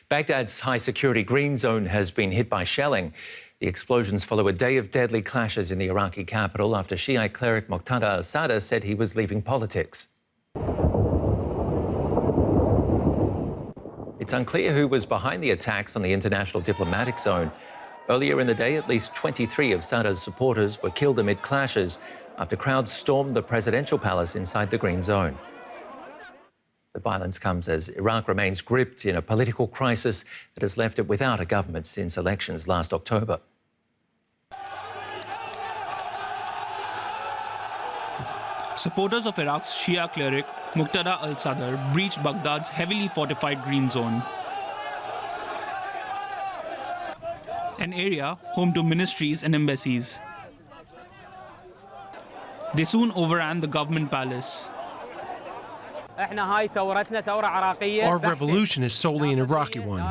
Baghdad's high-security green zone has been hit by shelling. The explosions follow a day of deadly clashes in the Iraqi capital after Shiite cleric Moqtada al-Sadr said he was leaving politics. It's unclear who was behind the attacks on the international diplomatic zone. Earlier in the day, at least 23 of Sadr's supporters were killed amid clashes after crowds stormed the presidential palace inside the green zone. The violence comes as Iraq remains gripped in a political crisis that has left it without a government since elections last October. Supporters of Iraq's Shia cleric Moqtada al-Sadr breached Baghdad's heavily fortified green zone, an area home to ministries and embassies. They soon overran the government palace. Our revolution is solely an Iraqi one.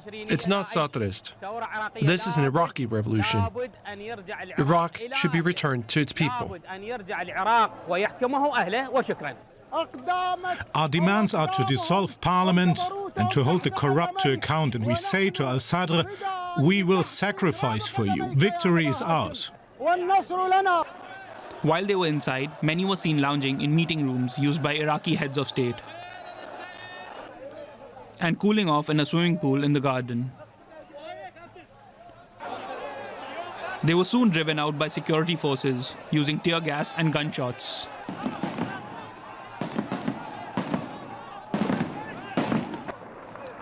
It's not Sadrist. This is an Iraqi revolution. Iraq should be returned to its people. Our demands are to dissolve parliament and to hold the corrupt to account, and we say to al-Sadr, we will sacrifice for you. Victory is ours. While they were inside, many were seen lounging in meeting rooms used by Iraqi heads of state and cooling off in a swimming pool in the garden. They were soon driven out by security forces using tear gas and gunshots.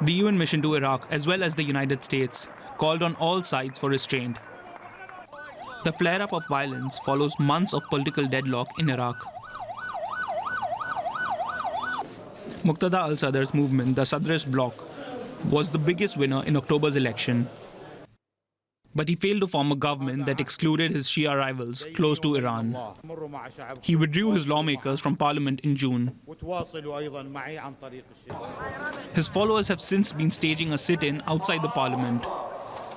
The UN mission to Iraq, as well as the United States, called on all sides for restraint. The flare-up of violence follows months of political deadlock in Iraq. Moqtada al-Sadr's movement, the Sadrist bloc, was the biggest winner in October's election. But he failed to form a government that excluded his Shia rivals close to Iran. He withdrew his lawmakers from parliament in June. His followers have since been staging a sit-in outside the parliament,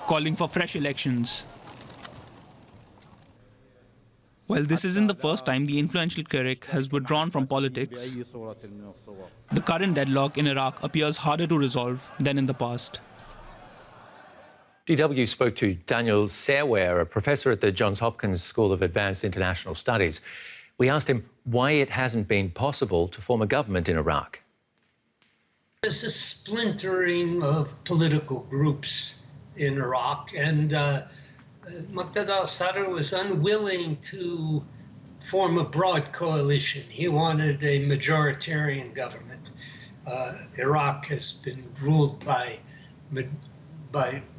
calling for fresh elections. While this isn't the first time the influential cleric has withdrawn from politics, the current deadlock in Iraq appears harder to resolve than in the past. DW spoke to Daniel Serwer, a professor at the Johns Hopkins School of Advanced International Studies. We asked him why it hasn't been possible to form a government in Iraq. There's a splintering of political groups in Iraq, and Moqtada al-Sadr was unwilling to form a broad coalition. He wanted a majoritarian government. Iraq has been ruled by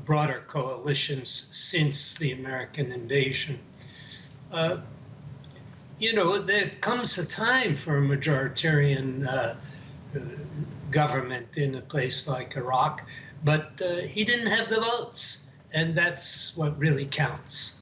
broader coalitions since the American invasion. There comes a time for a majoritarian government in a place like Iraq, but he didn't have the votes. And that's what really counts.